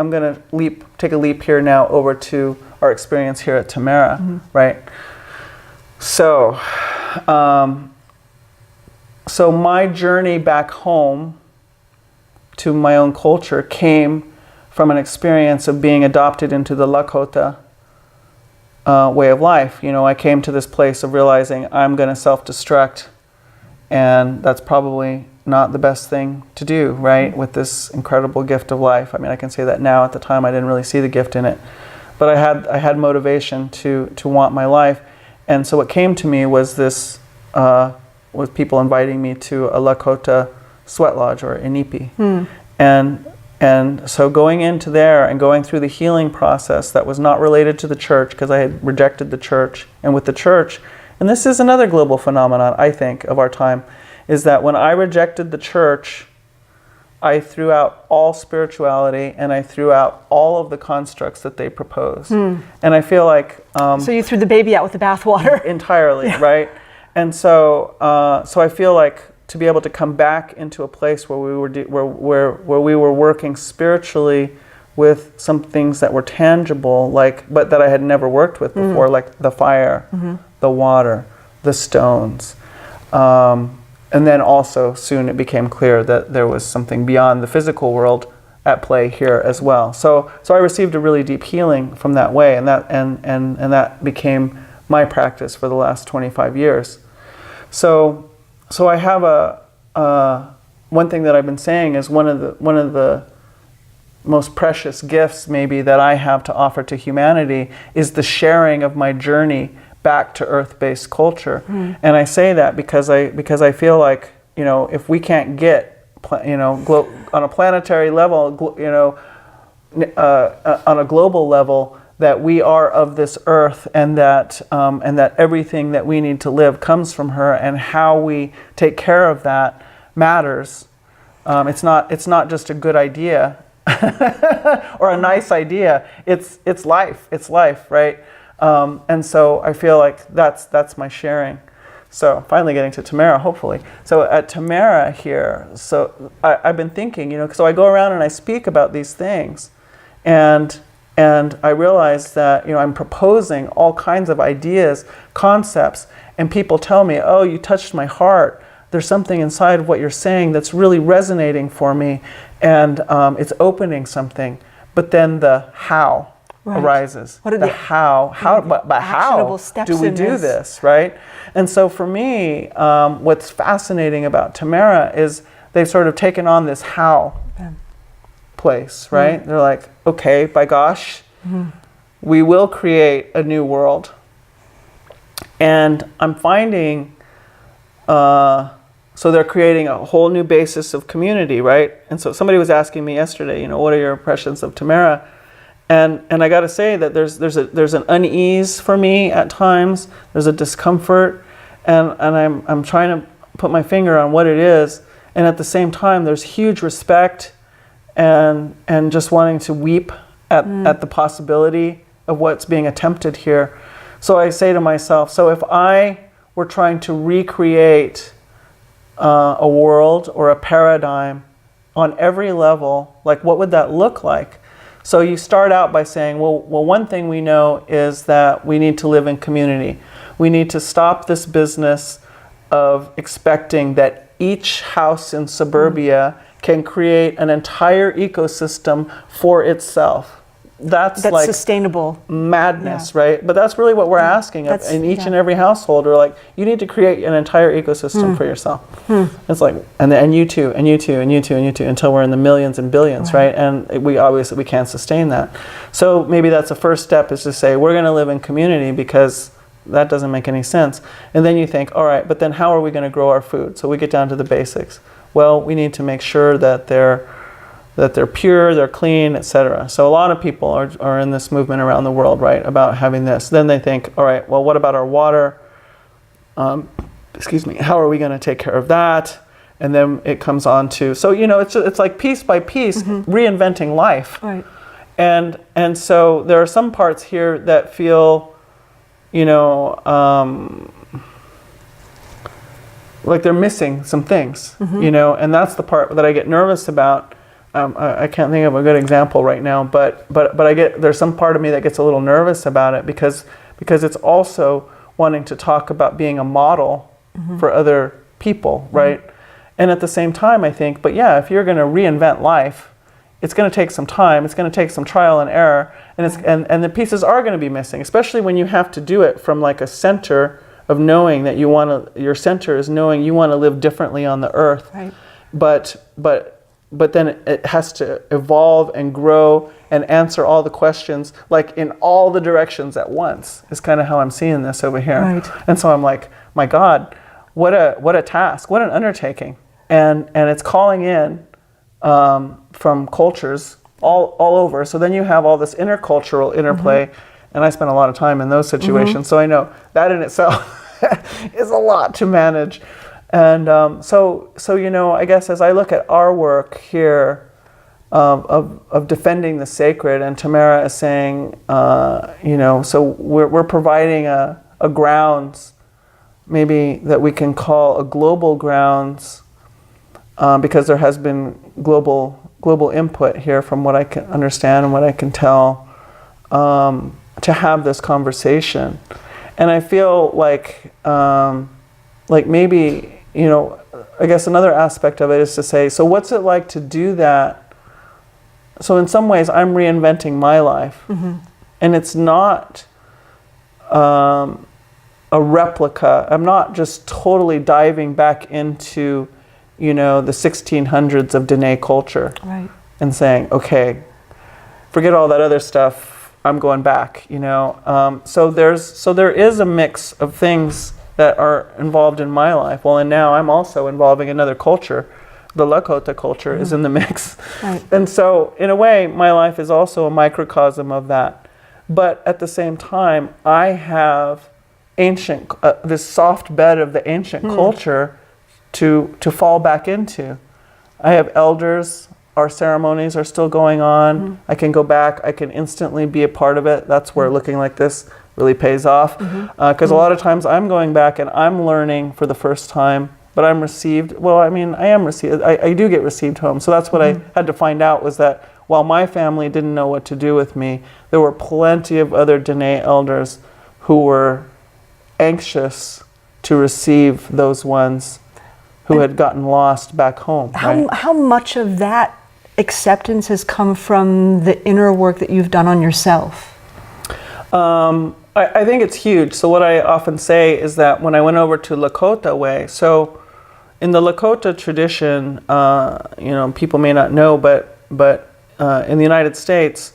gonna take a leap here now over to our experience here at Tamera, right? So, so my journey back home to my own culture came from an experience of being adopted into the Lakota way of life. You know, I came to this place of realizing I'm going to self-destruct, and that's probably not the best thing to do, right? With this incredible gift of life. I mean, I can say that now. At the time, I didn't really see the gift in it, but I had motivation to want my life, and so what came to me was this, was people inviting me to a Lakota sweat lodge, or inipi, and so going into there and going through the healing process that was not related to the church, because I had rejected the church, and with the church, and this is another global phenomenon, I think, of our time, is that when I rejected the church, I threw out all spirituality and I threw out all of the constructs that they proposed. And I feel like... so you threw the baby out with the bathwater. Entirely, right? And so, so I feel like to be able to come back into a place where we were where we were working spiritually with some things that were tangible, but that I had never worked with before, like the fire, the water, the stones, and then also soon it became clear that there was something beyond the physical world at play here as well. So I received a really deep healing from that way, and that became my practice for the last 25 years. So I have one thing that I've been saying is one of the most precious gifts maybe that I have to offer to humanity is the sharing of my journey back to earth-based culture. And I say that because I feel like, you know, if we can't get, you know, on a planetary level, you know, on a global level, that we are of this earth, and that everything that we need to live comes from her, and how we take care of that matters. It's not just a good idea or a nice idea. It's life, right? And so I feel like that's my sharing. So finally getting to Tamera, hopefully. So at Tamera here, so I've been thinking, you know, so I go around and I speak about these things, and I realize that, you know, I'm proposing all kinds of ideas, concepts, and people tell me, oh, you touched my heart. There's something inside of what you're saying that's really resonating for me, and it's opening something. But then the how arises. What are the how do we do this, right? And so for me, what's fascinating about Tamera is they've sort of taken on this how place, right? They're like, okay, by gosh, we will create a new world. And I'm finding, so they're creating a whole new basis of community, right? And so somebody was asking me yesterday, you know, what are your impressions of Tamera? And I got to say that there's an unease for me at times. There's a discomfort, and I'm trying to put my finger on what it is. And at the same time, there's huge respect and just wanting to weep at the possibility of what's being attempted here. So I say to myself, so if I were trying to recreate a world or a paradigm on every level, like what would that look like? So you start out by saying, well, one thing we know is that we need to live in community. We need to stop this business of expecting that each house in suburbia can create an entire ecosystem for itself. That's like sustainable madness, right? But that's really what we're asking of in each and every household. We're like, you need to create an entire ecosystem for yourself. It's like, and you too, and you too, and you too, and you too, until we're in the millions and billions, right? And we obviously can't sustain that. So maybe that's the first step, is to say we're going to live in community, because that doesn't make any sense. And then you think, all right, but then how are we going to grow our food? So we get down to the basics. Well, we need to make sure that they're pure, they're clean, etc. So a lot of people are in this movement around the world, right, about having this. Then they think, all right, well, what about our water? How are we going to take care of that? And then it comes on to, so, you know, it's like piece by piece, reinventing life. Right. And so there are some parts here that feel, you know, like they're missing some things, you know, and that's the part that I get nervous about. I can't think of a good example right now, but there's some part of me that gets a little nervous about it because it's also wanting to talk about being a model for other people, right? And at the same time, I think, but yeah, if you're going to reinvent life, it's going to take some time. It's going to take some trial and error, and the pieces are going to be missing, especially when you have to do it from like a center of knowing that your center is knowing you want to live differently on the earth, right. But then it has to evolve and grow and answer all the questions, like in all the directions at once, is kind of how I'm seeing this over here. Right. And so I'm like, my God, what a task, what an undertaking. And it's calling in from cultures all over. So then you have all this intercultural interplay, and I spend a lot of time in those situations. So I know that in itself is a lot to manage. And so I guess as I look at our work here of defending the sacred, and Tamera is saying, so we're providing a grounds, maybe that we can call a global grounds, because there has been global input here from what I can understand and what I can tell, to have this conversation. And I feel like maybe, I guess another aspect of it is to say, so what's it like to do that? So in some ways, I'm reinventing my life. And it's not a replica. I'm not just totally diving back into, the 1600s of Diné culture. Right. And saying, okay, forget all that other stuff, I'm going back, So there is a mix of things that are involved in my life. Well, and now I'm also involving another culture. The Lakota culture is in the mix. Right. And so, in a way, my life is also a microcosm of that. But at the same time, I have this soft bed of the ancient culture to fall back into. I have elders. Our ceremonies are still going on. I can go back. I can instantly be a part of it. That's where looking like this really pays off. Because a lot of times I'm going back and I'm learning for the first time, but I'm received. Well, I mean, I am received. I do get received home. So that's what I had to find out, was that while my family didn't know what to do with me, there were plenty of other Diné elders who were anxious to receive those ones who had gotten lost back home. How much of that acceptance has come from the inner work that you've done on yourself? I think it's huge. So what I often say is that when I went over to Lakota way, so in the Lakota tradition, people may not know, but in the United States,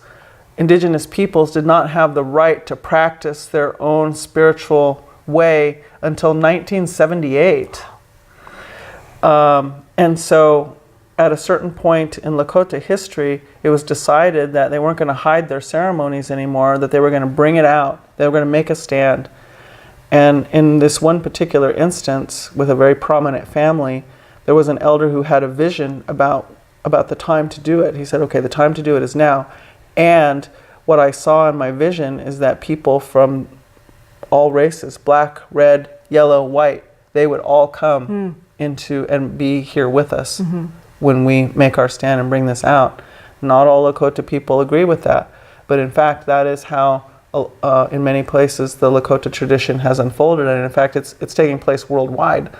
Indigenous peoples did not have the right to practice their own spiritual way until 1978. And so at a certain point in Lakota history, it was decided that they weren't going to hide their ceremonies anymore, that they were going to bring it out, they were going to make a stand. And in this one particular instance, with a very prominent family, there was an elder who had a vision about the time to do it. He said, okay, the time to do it is now. And what I saw in my vision is that people from all races, black, red, yellow, white, they would all come into and be here with us when we make our stand and bring this out. Not all Lakota people agree with that, but in fact that is how in many places the Lakota tradition has unfolded, and in fact it's taking place worldwide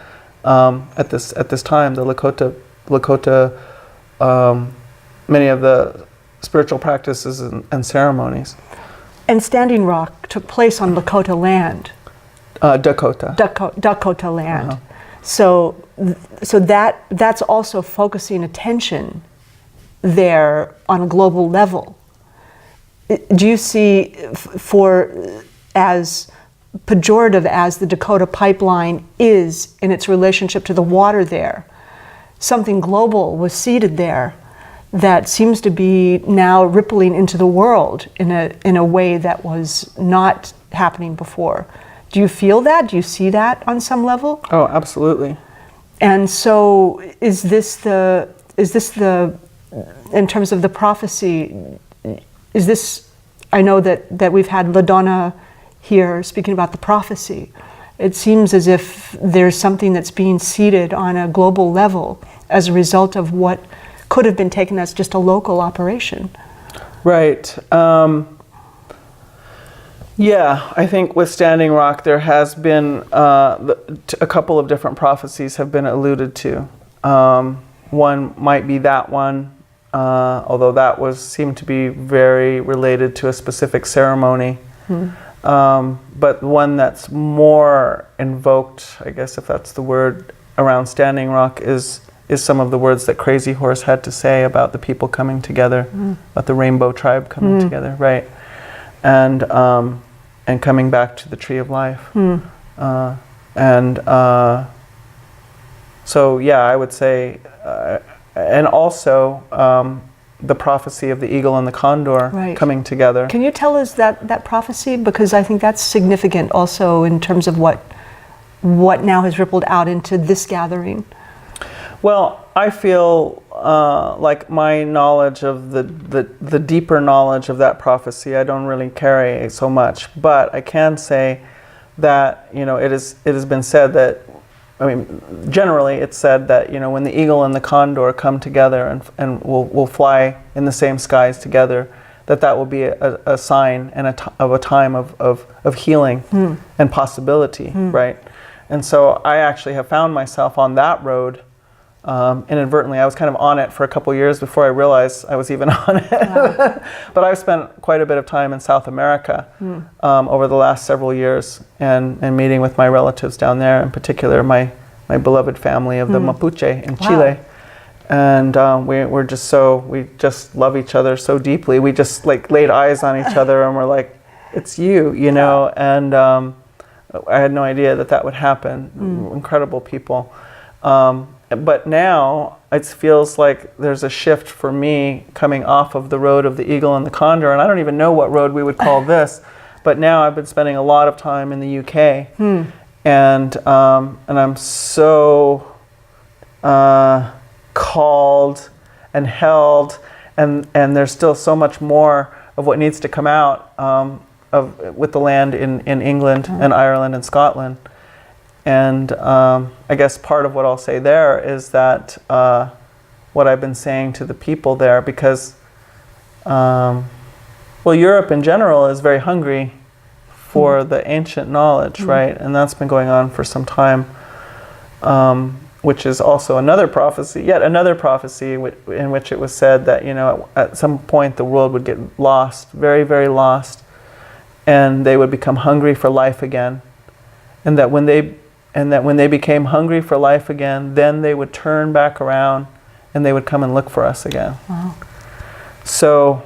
at this time. The Lakota many of the spiritual practices and ceremonies. And Standing Rock took place on Lakota land. Dakota land. So that's also focusing attention there on a global level. Do you see, as pejorative as the Dakota pipeline is in its relationship to the water there, something global was seeded there that seems to be now rippling into the world in a way that was not happening before. Do you feel that? Do you see that on some level? Oh, absolutely. And so is this the in terms of the prophecy, is this, I know that we've had LaDonna here speaking about the prophecy. It seems as if there's something that's being seeded on a global level as a result of what could have been taken as just a local operation. Right. Yeah, I think with Standing Rock, there has been a couple of different prophecies have been alluded to. One might be that one, although that seemed to be very related to a specific ceremony. But one that's more invoked, I guess if that's the word, around Standing Rock is some of the words that Crazy Horse had to say about the people coming together, about the Rainbow Tribe coming together, right? And coming back to the Tree of Life. So yeah, I would say, and also the prophecy of the eagle and the condor coming together. Can you tell us that prophecy? Because I think that's significant also in terms of what now has rippled out into this gathering. Well, I feel like my knowledge of the deeper knowledge of that prophecy, I don't really carry so much. But I can say that, you know, it has been said that, I mean, generally it's said that, you know, when the eagle and the condor come together and will fly in the same skies together, that will be a sign and of a time of healing and possibility, right? And so I actually have found myself on that road inadvertently. I was kind of on it for a couple years before I realized I was even on it. Wow. But I've spent quite a bit of time in South America over the last several years and meeting with my relatives down there, in particular my beloved family of the Mapuche in Chile. And we just love each other so deeply. We just like laid eyes on each other and we're like, it's you know, and I had no idea that would happen. Incredible people. But now it feels like there's a shift for me coming off of the road of the eagle and the condor, and I don't even know what road we would call this, but now I've been spending a lot of time in the UK, and I'm so called and held, and there's still so much more of what needs to come out with the land in England and Ireland and Scotland. And I guess part of what I'll say there is that what I've been saying to the people there, because Europe in general is very hungry for the ancient knowledge, right? And that's been going on for some time, which is also another prophecy, yet another prophecy in which it was said that, you know, at some point the world would get lost, very, very lost, and they would become hungry for life again, and that when they became hungry for life again, then they would turn back around and they would come and look for us again. Wow. So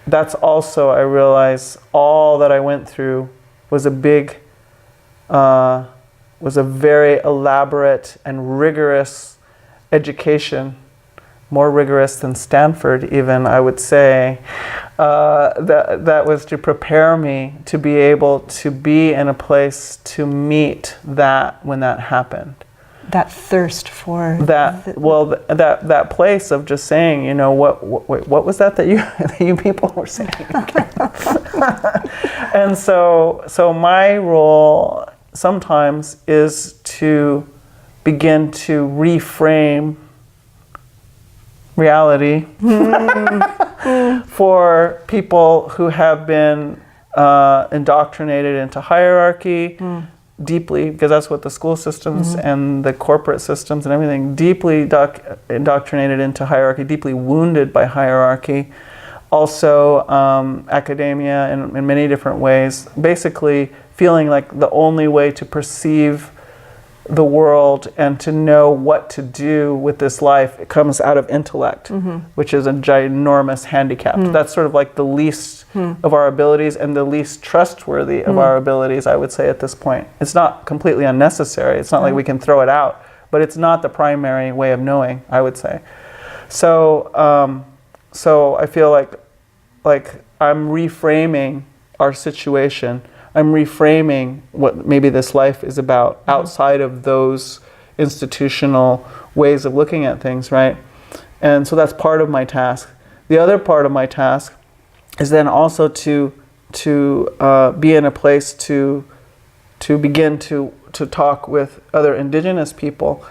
that's also, I realize, all that I went through was a very elaborate and rigorous education, more rigorous than Stanford even, I would say, that was to prepare me to be able to be in a place to meet that when that happened. That thirst for that. That place of just saying, you know, what was that you people were saying? And so my role sometimes is to begin to reframe reality for people who have been indoctrinated into hierarchy deeply, because that's what the school systems and the corporate systems and everything, deeply indoctrinated into hierarchy, deeply wounded by hierarchy. Also academia in many different ways, basically feeling like the only way to perceive the world and to know what to do with this life, it comes out of intellect, which is a ginormous handicap. That's sort of like the least of our abilities and the least trustworthy of our abilities, I would say, at this point. It's not completely unnecessary. It's not like we can throw it out, but it's not the primary way of knowing, I would say. So, so I feel like I'm reframing our situation. I'm reframing what maybe this life is about outside of those institutional ways of looking at things, right? And so that's part of my task. The other part of my task is then also to be in a place to begin to talk with other Indigenous people,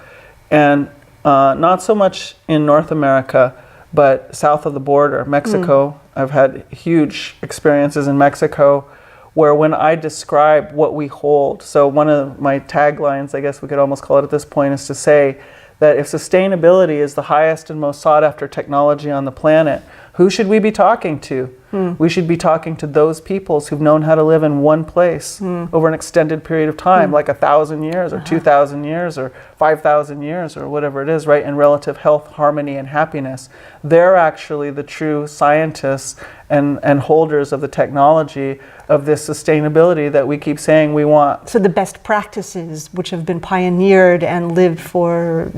and not so much in North America, But south of the border, Mexico, I've had huge experiences in Mexico where when I describe what we hold, so one of my taglines, I guess we could almost call it at this point, is to say that if sustainability is the highest and most sought after technology on the planet, who should we be talking to? We should be talking to those peoples who've known how to live in one place over an extended period of time, like 1,000 years or 2,000 years or 5,000 years or whatever it is, right? In relative health, harmony, and happiness. They're actually the true scientists and holders of the technology of this sustainability that we keep saying we want. So the best practices which have been pioneered and lived for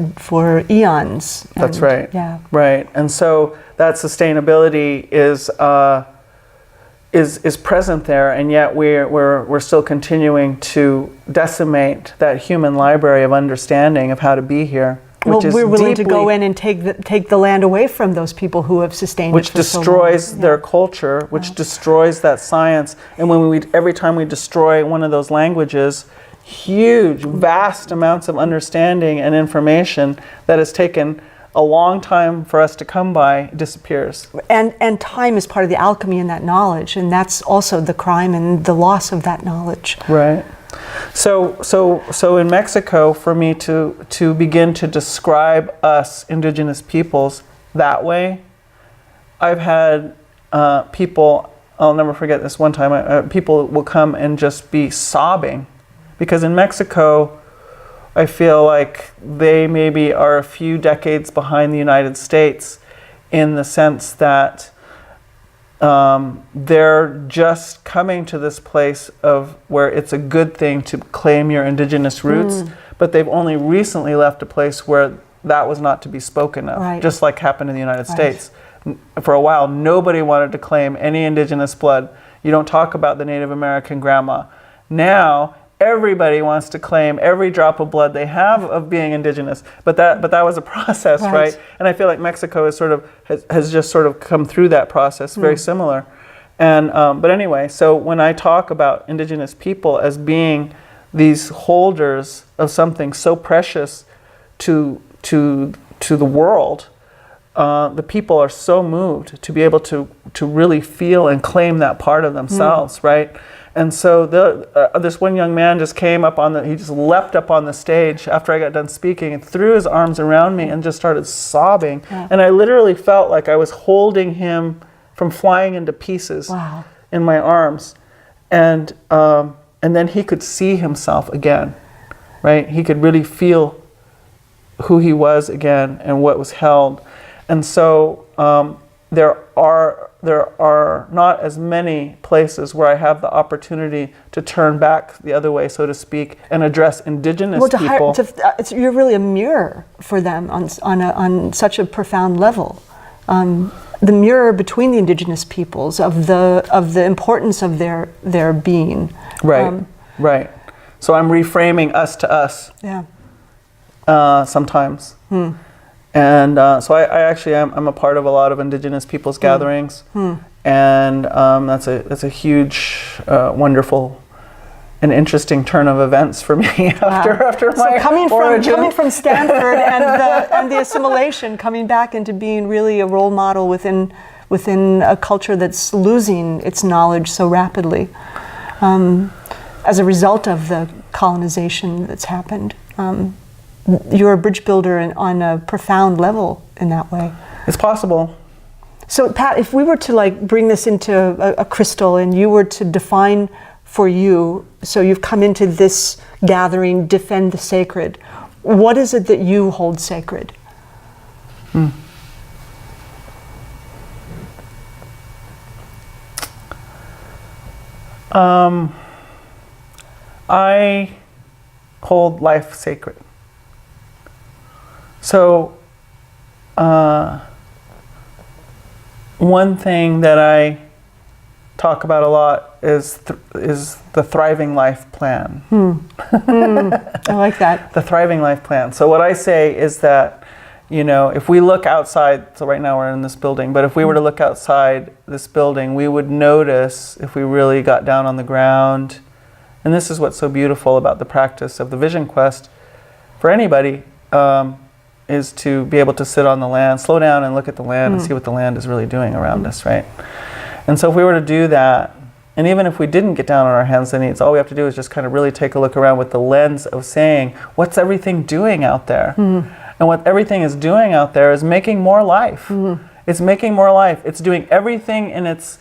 eons. That's right. Yeah. Right. And so that sustainability is present there, and yet we're still continuing to decimate that human library of understanding of how to be here. Well, we're willing to go in and take the land away from those people who have sustained which it for so long. destroys their culture, which destroys that science. And when every time we destroy one of those languages, huge, vast amounts of understanding and information that has taken a long time for us to come by disappears. And time is part of the alchemy in that knowledge, and that's also the crime and the loss of that knowledge. Right. So in Mexico, for me to begin to describe us indigenous peoples that way, I've had people, I'll never forget this one time, people will come and just be sobbing, because in Mexico, I feel like they maybe are a few decades behind the United States in the sense that they're just coming to this place of where it's a good thing to claim your indigenous roots, but they've only recently left a place where that was not to be spoken of, Right. just like happened in the United States. For a while, nobody wanted to claim any indigenous blood. You don't talk about the Native American grandma. Now, everybody wants to claim every drop of blood they have of being indigenous, but that was a process, right? And I feel like Mexico is has just sort of come through that process, very similar. And but anyway, so when I talk about indigenous people as being these holders of something so precious to the world, the people are so moved to be able to really feel and claim that part of themselves, right? And so this one young man just came up he just leapt up on the stage after I got done speaking and threw his arms around me and just started sobbing. And I literally felt like I was holding him from flying into pieces in my arms. And then he could see himself again, right? He could really feel who he was again and what was held. And so there are not as many places where I have the opportunity to turn back the other way, so to speak, and address indigenous people. You're really a mirror for them on such a profound level. The mirror between the indigenous peoples of the importance of their being. Right, right. So I'm reframing us to us. Yeah. Sometimes. And so I actually I'm a part of a lot of indigenous peoples gatherings, and that's a huge, wonderful, and interesting turn of events for me after my origin. Coming from Stanford and the assimilation, coming back into being really a role model within a culture that's losing its knowledge so rapidly, as a result of the colonization that's happened. You're a bridge builder on a profound level in that way. It's possible. So Pat, if we were to bring this into a crystal and you were to define for you, so you've come into this gathering, defend the sacred, what is it that you hold sacred? I hold life sacred. So, one thing that I talk about a lot is the Thriving Life Plan. I like that. The Thriving Life Plan. So what I say is that, if we look outside, so right now we're in this building, but if we were to look outside this building, we would notice, if we really got down on the ground, and this is what's so beautiful about the practice of the Vision Quest for anybody, is to be able to sit on the land, slow down and look at the land and see what the land is really doing around us, right? And so if we were to do that, and even if we didn't get down on our hands and knees, all we have to do is just kind of really take a look around with the lens of saying, what's everything doing out there? And what everything is doing out there is making more life. It's making more life. It's doing everything in its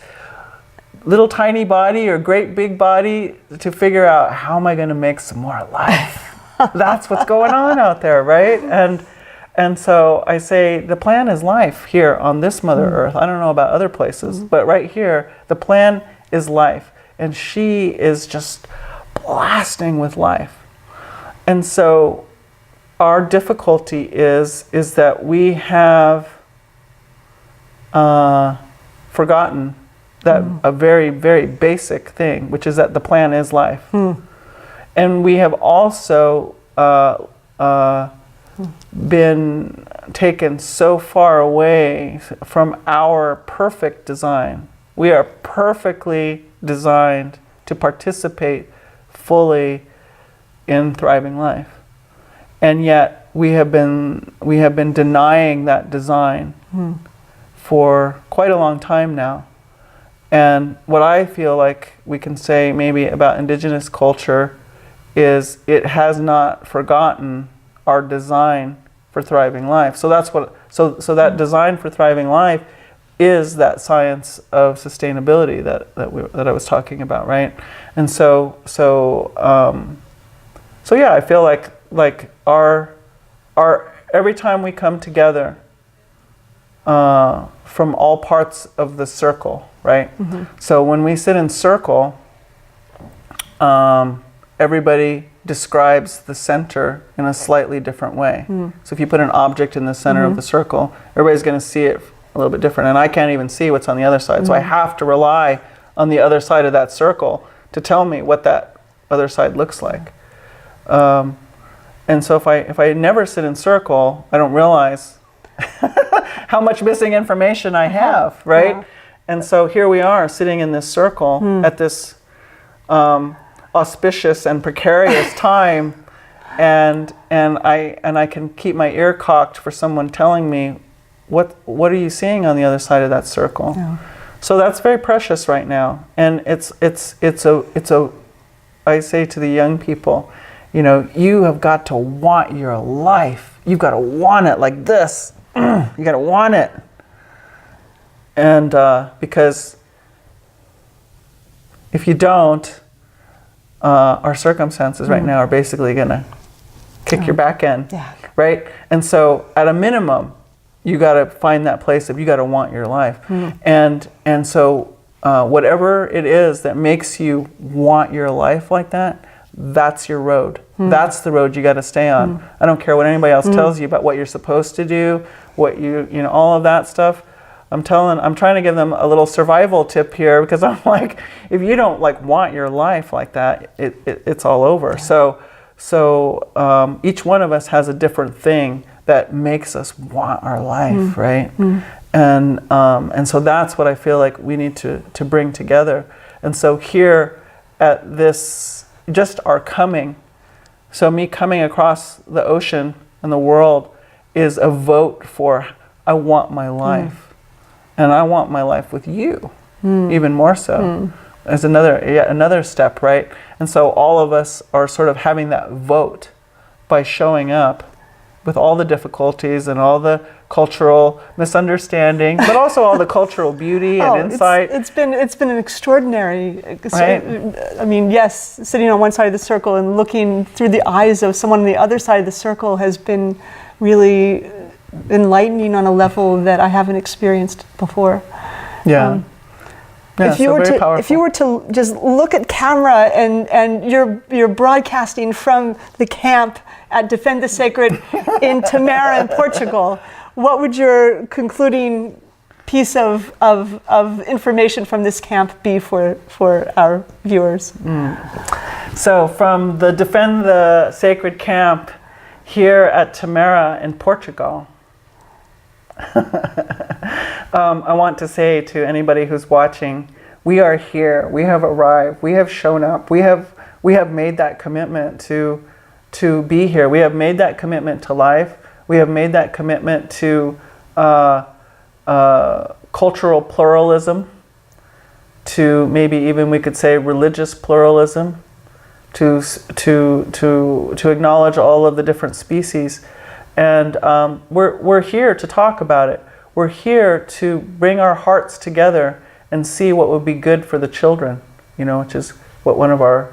little tiny body or great big body to figure out, how am I going to make some more life? That's what's going on out there, right? And so I say the plan is life here on this Mother Earth. I don't know about other places, but right here, the plan is life. And she is just blasting with life. And so our difficulty is that we have forgotten that a very, very basic thing, which is that the plan is life. And we have also been taken so far away from our perfect design. We are perfectly designed to participate fully in thriving life. And yet we have been denying that design for quite a long time now. And what I feel like we can say maybe about Indigenous culture is it has not forgotten our design for thriving life. So that's what. So that design for thriving life is that science of sustainability that I was talking about, right? And so yeah, I feel like our every time we come together from all parts of the circle, right? So when we sit in circle, everybody describes the center in a slightly different way. So if you put an object in the center of the circle, everybody's going to see it a little bit different. And I can't even see what's on the other side. So I have to rely on the other side of that circle to tell me what that other side looks like. And so if I never sit in circle, I don't realize how much missing information I have, right? And so here we are sitting in this circle at this auspicious and precarious time, and I can keep my ear cocked for someone telling me, what are you seeing on the other side of that circle? So that's very precious right now, and it's a I say to the young people, you know, you have got to want your life. You've got to want it like this. You got to want it. And because if you don't, our circumstances right now are basically going to kick your back end, right? And so at a minimum, you got to find that place of you got to want your life. And so whatever it is that makes you want your life like that, that's your road. That's the road you got to stay on. I don't care what anybody else tells you about what you're supposed to do, what you know, all of that stuff. I'm trying to give them a little survival tip here, because I'm like, if you don't like want your life like that, it's all over. So each one of us has a different thing that makes us want our life, right? And so that's what I feel like we need to bring together. And so here at this, just our coming, so me coming across the ocean and the world is a vote for, I want my life. And I want my life with you, even more so, as another step, right? And so all of us are sort of having that vote by showing up with all the difficulties and all the cultural misunderstanding, but also all the cultural beauty and insight. It's been an extraordinary, right? I mean, yes, sitting on one side of the circle and looking through the eyes of someone on the other side of the circle has been really enlightening on a level that I haven't experienced before. If you were to just look at camera and you're broadcasting from the camp at Defend the Sacred in Tamera in Portugal, what would your concluding piece of information from this camp be for our viewers? So from the Defend the Sacred camp here at Tamera in Portugal, I want to say to anybody who's watching, we are here. We have arrived. We have shown up. We have made that commitment to be here. We have made that commitment to life. We have made that commitment to cultural pluralism, to maybe even we could say religious pluralism, to acknowledge all of the different species. And we're here to talk about it. We're here to bring our hearts together and see what would be good for the children, which is what one of our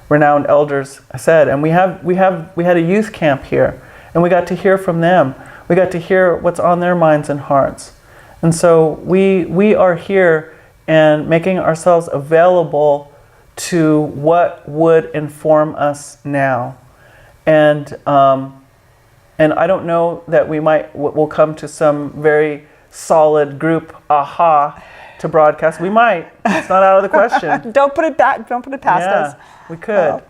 renowned elders said. And we had a youth camp here, and we got to hear from them. We got to hear what's on their minds and hearts. And so we are here and making ourselves available to what would inform us now. And I don't know that we'll come to some very solid group aha to broadcast. We might. It's not out of the question. Don't put it past us. We could.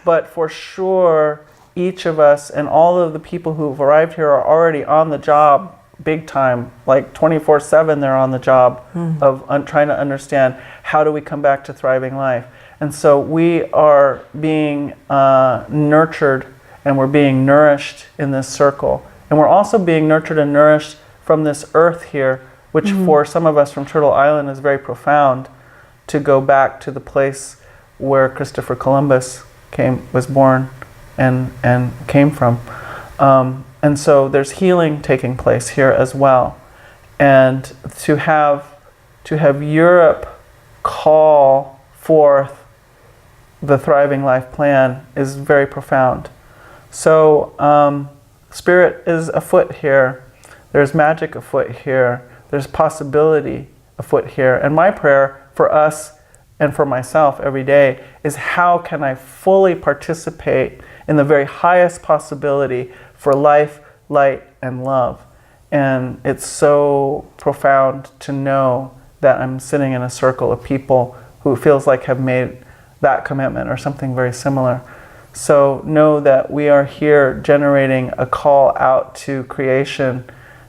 But for sure, each of us and all of the people who've arrived here are already on the job big time, like 24/7 they're on the job of trying to understand how do we come back to thriving life. And so we are being nurtured and we're being nourished in this circle. And we're also being nurtured and nourished from this earth here, which for some of us from Turtle Island is very profound, to go back to the place where Christopher Columbus was born and came from. And so there's healing taking place here as well. And to have Europe call forth the Thriving Life Plan is very profound. So spirit is afoot here. There's magic afoot here. There's possibility afoot here. And my prayer for us and for myself every day is, how can I fully participate in the very highest possibility for life, light, and love? And it's so profound to know that I'm sitting in a circle of people who feels like have made that commitment or something very similar. So know that we are here generating a call out to creation,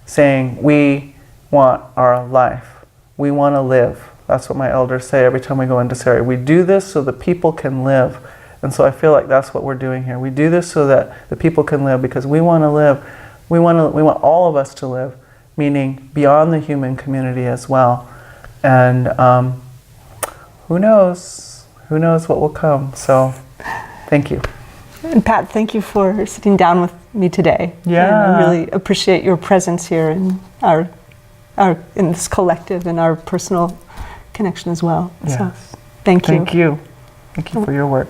saying we want our life. We want to live. That's what my elders say every time we go into ceremony. We do this so that people can live. And so I feel like that's what we're doing here. We do this so that the people can live, because we want to live. We want all of us to live, meaning beyond the human community as well. And who knows? Who knows what will come? So thank you. And Pat, thank you for sitting down with me today. Yeah. And I really appreciate your presence here in our in this collective and our personal connection as well. Yes. So thank you. Thank you. Thank you for your work.